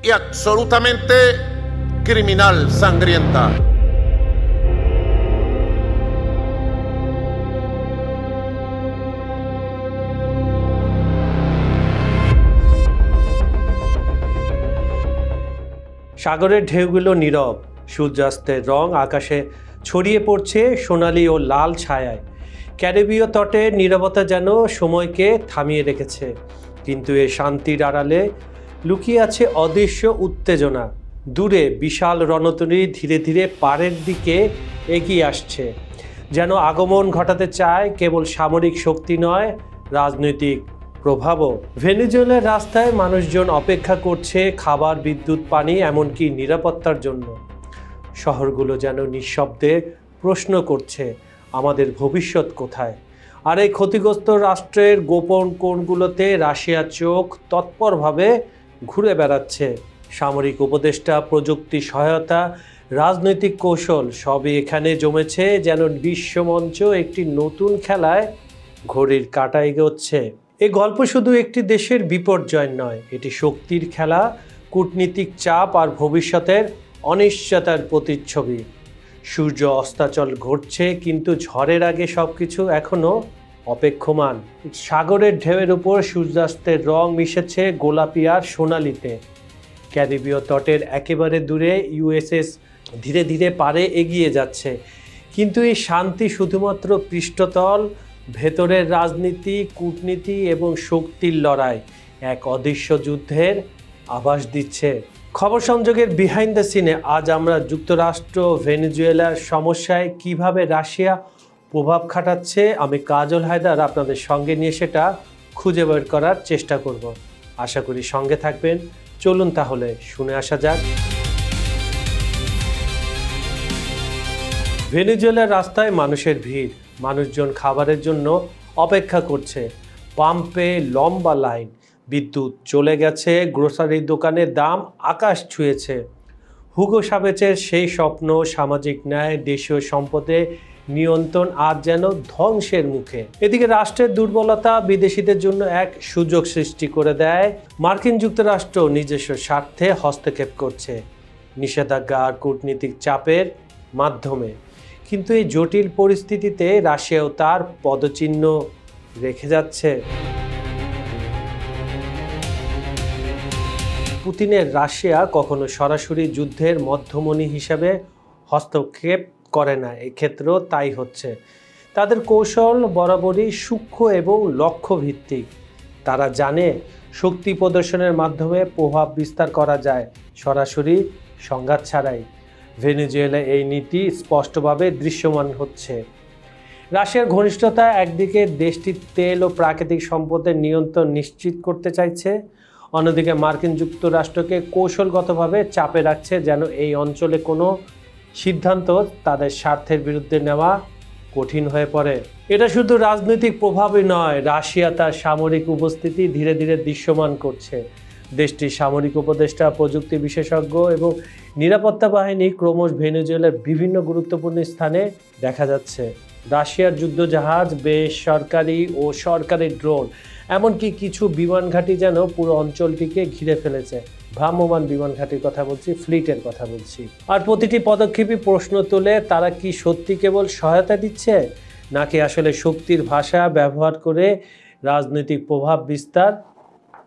y absolutamente criminal, sangrienta. সাগরের ঢেউগুলো নীরব, সূর্যাস্তের রং আকাশে ছড়িয়ে পড়ছে সোনালি ও লাল ছায়ায়। ক্যারিবীয় তটের নীরবতা যেন সময়কে থামিয়ে রেখেছে, কিন্তু এ শান্তির আড়ালে লুকিয়ে আছে অদৃশ্য উত্তেজনা। দূরে বিশাল রণতরী ধীরে ধীরে পাড়ের দিকে এগিয়ে আসছে, যেন আগমন ঘটাতে চায় কেবল সামরিক শক্তি নয়, রাজনৈতিক প্রভাবও। ভেনেজুয়েলার রাস্তায় মানুষজন অপেক্ষা করছে খাবার, বিদ্যুৎ, পানি, এমনকি নিরাপত্তার জন্য। শহরগুলো যেন নিঃশব্দে প্রশ্ন করছে, আমাদের ভবিষ্যৎ কোথায়? আর এই ক্ষতিগ্রস্ত রাষ্ট্রের গোপন কোণগুলোতে রাশিয়ার চোখ তৎপরভাবে ঘুরে বেড়াচ্ছে। সামরিক উপদেষ্টা, প্রযুক্তি সহায়তা, রাজনৈতিক কৌশল সবই এখানে জমেছে, যেন বিশ্বমঞ্চ একটি নতুন খেলায় ঘড়ির কাঁটা এগোচ্ছে। এই গল্প শুধু একটি দেশের বিপর্যয় নয়, এটি শক্তির খেলা, কূটনীতিক চাপ আর ভবিষ্যতের অনিশ্চয়তার প্রতিচ্ছবি। সূর্য অস্তাচল ঘটছে, কিন্তু ঝড়ের আগে সবকিছু এখনো অপেক্ষমান। সাগরের ঢেউয়ের উপর সূর্যাস্তের রং মিশেছে গোলাপি আর সোনালিতে। ক্যারিবীয় তটের একেবারে দূরে ইউএসএস ধীরে ধীরে পাড়ে এগিয়ে যাচ্ছে, কিন্তু এই শান্তি শুধুমাত্র পৃষ্ঠতল। ভেতরের রাজনীতি, কূটনীতি এবং শক্তির লড়াই এক অদৃশ্য যুদ্ধের আভাস দিচ্ছে। খবর সংযোগের বিহাইন্ড দ্য সিনে আজ আমরা যুক্তরাষ্ট্র ভেনেজুয়েলার সমস্যায় কিভাবে রাশিয়া প্রভাব খাটাচ্ছে, আমি কাজল হায়দার আপনাদের সঙ্গে নিয়ে সেটা খুঁজে বের করার চেষ্টা করব। আশা করি সঙ্গে থাকবেন। চলুন তাহলে শুনে আসা যাক। ভেনেজুয়েলার রাস্তায় মানুষের ভিড়, মানুষজন খাবারের জন্য অপেক্ষা করছে। পাম্পে লম্বা লাইন, বিদ্যুৎ চলে গেছে, গ্রোসারির দোকানের দাম আকাশ ছুঁয়েছে। হুগো চাভেজের সেই স্বপ্ন, সামাজিক ন্যায়, দেশীয় সম্পদে নিয়ন্ত্রণ আজ যেন ধ্বংসের মুখে। এদিকে রাষ্ট্রের দুর্বলতা বিদেশিদের জন্য এক সুযোগ সৃষ্টি করে দেয়। মার্কিন যুক্তরাষ্ট্র নিজস্ব স্বার্থে হস্তক্ষেপ করছে নিষেধাজ্ঞা আর কূটনীতিক চাপের মাধ্যমে। কিন্তু এই জটিল পরিস্থিতিতে রাশিয়াও তার পদচিহ্ন রেখে যাচ্ছে। পুতিনের রাশিয়া কখনো সরাসরি যুদ্ধের মধ্যমণি হিসাবে হস্তক্ষেপ করে না, এক্ষেত্রেও তাই হচ্ছে। তাদের কৌশল বরাবরই সূক্ষ্ম এবং লক্ষ্যভিত্তিক। তারা জানে শক্তি প্রদর্শনের মাধ্যমে প্রভাব বিস্তার করা যায়, সরাসরি সংঘাত ছাড়াই। ভেনেজুয়েলা এই নীতি স্পষ্টভাবে দৃশ্যমান হচ্ছে। রাশিয়ার ঘনিষ্ঠতা একদিকে দেশটির তেল ও প্রাকৃতিক সম্পদের নিয়ন্ত্রণ নিশ্চিত করতে চাইছে, অন্যদিকে মার্কিন যুক্তরাষ্ট্রকে কৌশলগতভাবে চাপে রাখছে যেন এই অঞ্চলে কোনো সিদ্ধান্ত তাদের স্বার্থের বিরুদ্ধে নেওয়া কঠিন হয়ে পড়ে। এটা শুধু রাজনৈতিক প্রভাবই নয়, রাশিয়া তার সামরিক উপস্থিতি ধীরে ধীরে দৃশ্যমান করছে। দেশটির সামরিক উপদেষ্টা, প্রযুক্তি বিশেষজ্ঞ এবং নিরাপত্তা বাহিনী ক্রমশ ভেনেজুয়েলার বিভিন্ন গুরুত্বপূর্ণ স্থানে দেখা যাচ্ছে। রাশিয়ার যুদ্ধজাহাজ, বেসরকারি ও সরকারি ড্রোন, এমনকি কিছু বিমান ঘাঁটি যেন পুরো অঞ্চলটিকে ঘিরে ফেলেছে। ভ্রাম্যমাণ বিমান ঘাঁটির কথা বলছি, ফ্লিটের কথা বলছি। আর প্রতিটি পদক্ষেপই প্রশ্ন তোলে, তারা কি সত্যি কেবল সহায়তা দিচ্ছে, নাকি আসলে শক্তির ভাষা ব্যবহার করে রাজনৈতিক প্রভাব বিস্তার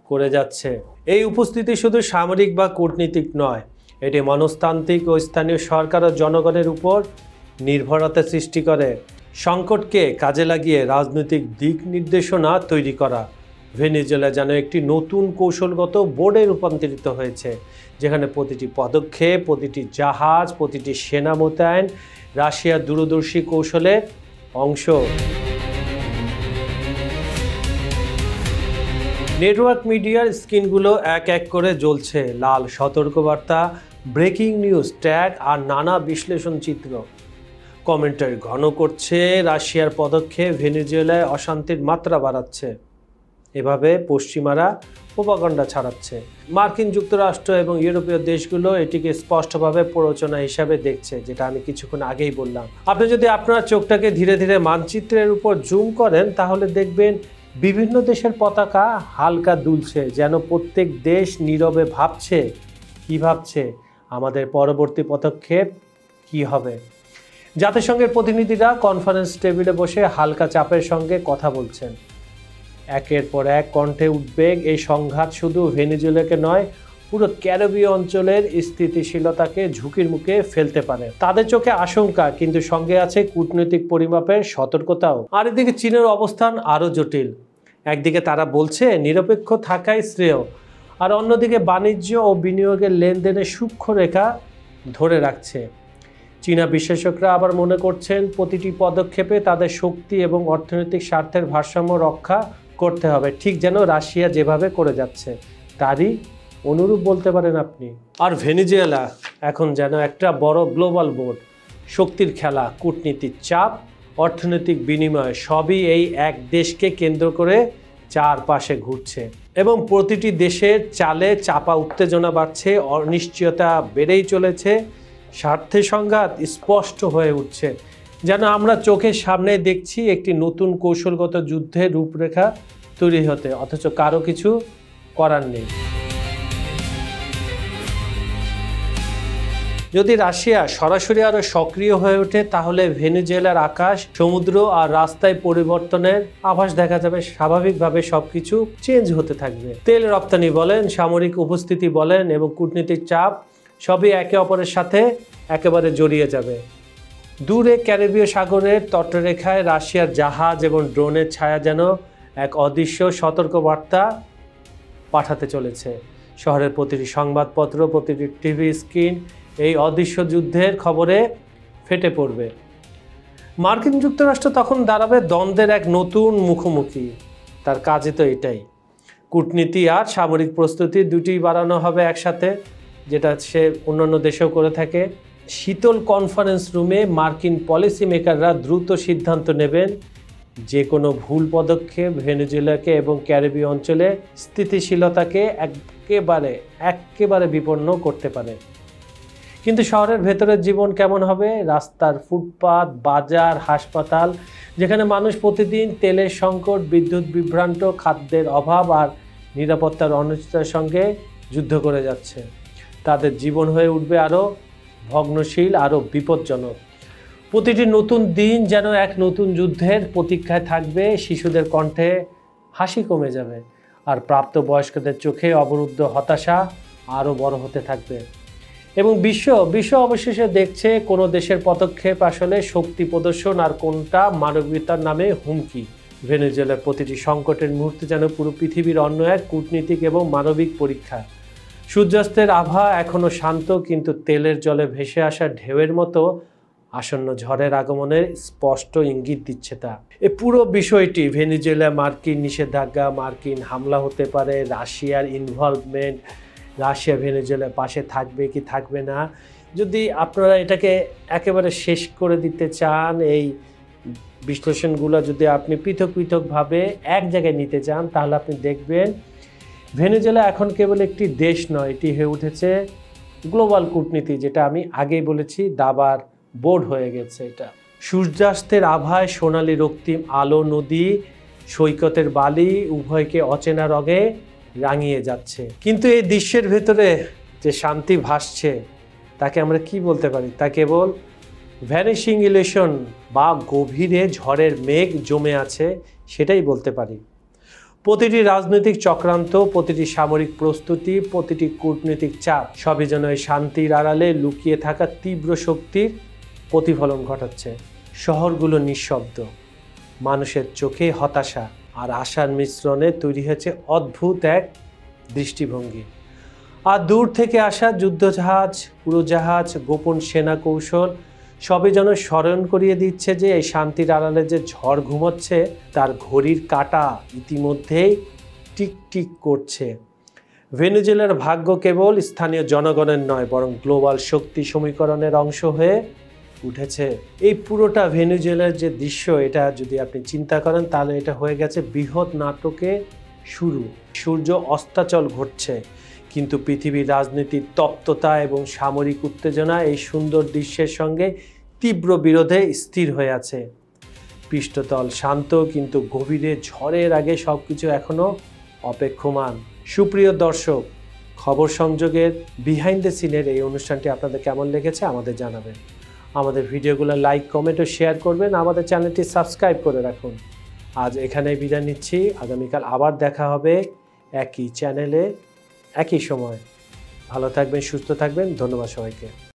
করে যাচ্ছে। এই উপস্থিতি শুধু সামরিক বা কূটনীতিক নয়, এটি মনস্তান্ত্রিক ও স্থানীয় সরকার ও জনগণের উপর নির্ভরতা সৃষ্টি করে। সংকটকে কাজে লাগিয়ে রাজনৈতিক দিক নির্দেশনা তৈরি করা। ভেনেজুয়েলা যেন একটি নতুন কৌশলগত বোর্ডে রূপান্তরিত হয়েছে, যেখানে প্রতিটি পদক্ষেপ, প্রতিটি জাহাজ, প্রতিটি সেনা মোতায়েন রাশিয়ার দূরদর্শী কৌশলের অংশ। নেটওয়ার্ক মিডিয়ার স্ক্রিনগুলো এক এক করে জ্বলছে, লাল সতর্কবার্তা, ব্রেকিং নিউজ ট্যাগ আর নানা বিশ্লেষণ চিত্র। কমেন্টারি ঘন করছে, রাশিয়ার পদক্ষেপ ভেনেজুয়েলায় অশান্তির মাত্রা বাড়াচ্ছে। এভাবে পশ্চিমারা প্রোপাগান্ডা ছড়াচ্ছে। মার্কিন যুক্তরাষ্ট্র এবং ইউরোপীয় দেশগুলো এটিকে স্পষ্টভাবে প্ররোচনা হিসাবে দেখছে, যেটা আমি কিছুক্ষণ আগেই বললাম। আপনি যদি আপনার চোখটাকে ধীরে ধীরে মানচিত্রের উপর জুম করেন, তাহলে দেখবেন বিভিন্ন দেশের পতাকা হালকা দুলছে, যেন প্রত্যেক দেশ নীরবে ভাবছে কি ভাবছে, আমাদের পরবর্তী পদক্ষেপ কি হবে। জাতিসংঘের প্রতিনিধিরা কনফারেন্স টেবিলে বসে হালকা চাপের সঙ্গে কথা বলছেন। একের পর এক কণ্ঠে উদ্বেগ। এই সংঘাত শুধু ভেনেজুয়েলাকে নয়, পুরো ক্যারিবীয় অঞ্চলের স্থিতিশীলতাকে ঝুঁকির মুখে ফেলতে পারে। তাদের চোখে আশঙ্কা, কিন্তু সঙ্গে আছে কূটনৈতিক পরিমাপের সতর্কতাও। আর এদিকে চীনের অবস্থান আরও জটিল। একদিকে তারা বলছে নিরপেক্ষ থাকাই শ্রেয়, আর অন্যদিকে বাণিজ্য ও বিনিয়োগের লেনদেনের সূক্ষ্ম রেখা ধরে রাখছে। চীনা বিশ্লেষকরা আবার মনে করছেন প্রতিটি পদক্ষেপে তাদের শক্তি এবং অর্থনৈতিক স্বার্থের ভারসাম্য রক্ষা করতে হবে, ঠিক যেন রাশিয়া যেভাবে করে যাচ্ছে তারই অনুরূপ বলতে পারেন আপনি। আর ভেনেজুয়েলা এখন যেন একটা বড় গ্লোবাল বোর্ড। শক্তির খেলা, কূটনীতির চাপ, অর্থনৈতিক বিনিময় সবই এই এক দেশকে কেন্দ্র করে চারপাশে ঘুরছে, এবং প্রতিটি দেশের চালে চাপা উত্তেজনা বাড়ছে, অনিশ্চয়তা বেড়েই চলেছে, স্বার্থের সংঘাত স্পষ্ট হয়ে উঠছে। যেন আমরা চোখের সামনে দেখছি একটি নতুন কৌশলগত যুদ্ধের রূপরেখা তৈরি হতে, অথচ কারো কিছু করার নেই। যদি রাশিয়া সরাসরি আরো সক্রিয় হয়ে ওঠে, তাহলে ভেনেজুয়েলার আকাশ, সমুদ্র আর রাস্তায় পরিবর্তনের আভাস দেখা যাবে। স্বাভাবিকভাবে সবকিছু চেঞ্জ হতে থাকবে। তেল রপ্তানি বলেন, সামরিক উপস্থিতি বলেন এবং কূটনীতিক চাপ সবই একে অপরের সাথে একেবারে জড়িয়ে যাবে। দূরে ক্যারিবীয় সাগরের তটরেখায় রাশিয়ার জাহাজ এবং ড্রোনের ছায়া যেন এক অদৃশ্য সতর্কবার্তা পাঠাতে চলেছে। শহরের প্রতিটি সংবাদপত্র, প্রতিটি টিভি স্ক্রিন এই অদৃশ্য যুদ্ধের খবরে ফেটে পড়বে। মার্কিন যুক্তরাষ্ট্র তখন দাঁড়াবে দ্বন্দ্বের এক নতুন মুখোমুখি। তার কাজে তো এটাই। কূটনীতি আর সামরিক প্রস্তুতি দুটিই বাড়ানো হবে একসাথে, যেটা সে অন্যান্য দেশেও করে থাকে। শীতল কনফারেন্স রুমে মার্কিন পলিসি মেকাররা দ্রুত সিদ্ধান্ত নেবেন। যে কোনো ভুল পদক্ষেপ ভেনেজুয়েলাকে এবং ক্যারিবীয় অঞ্চলে স্থিতিশীলতাকে একেবারে বিপন্ন করতে পারে। কিন্তু শহরের ভেতরের জীবন কেমন হবে? রাস্তার ফুটপাত, বাজার, হাসপাতাল, যেখানে মানুষ প্রতিদিন তেলের সংকট, বিদ্যুৎ বিভ্রান্ত, খাদ্যের অভাব আর নিরাপত্তার অনিশ্চয়তার সঙ্গে যুদ্ধ করে যাচ্ছে, তাদের জীবন হয়ে উঠবে আরও ভগ্নশীল, আরও বিপজ্জনক। প্রতিটি নতুন দিন যেন এক নতুন যুদ্ধের প্রতীক্ষায় থাকবে। শিশুদের কণ্ঠে হাসি কমে যাবে, আর প্রাপ্তবয়স্কদের চোখে অবরুদ্ধ হতাশা আরও বড় হতে থাকবে। এবং বিশ্ব অবশেষে দেখছে কোনো দেশের পদক্ষেপ আসলে শক্তি প্রদর্শন আর কোনটা মানবিকতার নামে হুমকি। ভেনেজুয়েলার প্রতিটি সংকটের মুহূর্তে যেন পুরো পৃথিবীর অন্য এক কূটনীতিক এবং মানবিক পরীক্ষা। সূর্যাস্তের আভা এখনও শান্ত, কিন্তু তেলের জলে ভেসে আসা ঢেউয়ের মতো আসন্ন ঝড়ের আগমনের স্পষ্ট ইঙ্গিত দিচ্ছে তা। এই পুরো বিষয়টি, ভেনেজুয়েলা মার্কিন নিষেধাজ্ঞা, মার্কিন হামলা হতে পারে, রাশিয়ার ইনভলভমেন্ট, রাশিয়া ভেনেজুয়েলার পাশে থাকবে কি থাকবে না, যদি আপনারা এটাকে একেবারে শেষ করে দিতে চান, এই বিশ্লেষণগুলো যদি আপনি পৃথক পৃথকভাবে এক জায়গায় নিতে চান, তাহলে আপনি দেখবেন ভেনেজুয়েলা এখন কেবল একটি দেশ নয়, এটি হয়ে উঠেছে গ্লোবাল কূটনীতি, যেটা আমি আগেই বলেছি দাবার বোর্ড হয়ে গেছে। এটা সূর্যাস্তের আভায় সোনালি রক্তিম আলো, নদী, সৈকতের বালি উভয়কে অচেনা রঙে রাঙিয়ে যাচ্ছে। কিন্তু এই দৃশ্যের ভেতরে যে শান্তি ভাসছে, তাকে আমরা কি বলতে পারি? তা কেবল ভ্যানিশিং ইলিউশন বা গভীরে ঝড়ের মেঘ জমে আছে, সেটাই বলতে পারি। প্রতিটি রাজনৈতিক চক্রান্ত, প্রতিটি সামরিক প্রস্তুতি, প্রতিটি কূটনৈতিক চাপ সবই যেন এই শান্তির আড়ালে লুকিয়ে থাকা তীব্র শক্তির প্রতিফলন ঘটাচ্ছে। শহরগুলো নিঃশব্দ, মানুষের চোখে হতাশা আর আশার মিশ্রণে তৈরি হয়েছে অদ্ভুত এক দৃষ্টিভঙ্গি। আর দূর থেকে আসা যুদ্ধজাহাজ, উড়োজাহাজ, গোপন সেনা কৌশল সবই যেন স্মরণ করিয়ে দিচ্ছে যে এই শান্তির আড়ালে যে ঝড় ঘুমোচ্ছে, তার ঘড়ির কাঁটা ইতিমধ্যেই টিকটিক করছে। ভেনেজুয়েলার ভাগ্য কেবল স্থানীয় জনগণের নয়, বরং গ্লোবাল শক্তি সমীকরণের অংশ হয়ে উঠেছে। এই পুরোটা ভেনেজুয়েলার যে দৃশ্য, এটা যদি আপনি চিন্তা করেন, তাহলে এটা হয়ে গেছে বৃহৎ নাটকে শুরু। সূর্য অস্তাচল ঘটছে, কিন্তু পৃথিবীর রাজনীতির তপ্ততা এবং সামরিক উত্তেজনা এই সুন্দর দৃশ্যের সঙ্গে তীব্র বিরোধে স্থির হয়ে আছে। পৃষ্ঠতল শান্ত, কিন্তু গভীরে ঝড়ের আগে সবকিছু এখনো অপেক্ষমান। সুপ্রিয় দর্শক, খবর সংযোগের বিহাইন্ড দ্য সিনের এই অনুষ্ঠানটি আপনাদের কেমন লেগেছে আমাদের জানাবেন। আমাদের ভিডিওগুলো লাইক, কমেন্ট ও শেয়ার করবেন। আমাদের চ্যানেলটি সাবস্ক্রাইব করে রাখুন। আজ এখানেই বিদায় নিচ্ছি। আগামীকাল আবার দেখা হবে একই চ্যানেলে, একই সময়। ভালো থাকবেন, সুস্থ থাকবেন। ধন্যবাদ সবাইকে।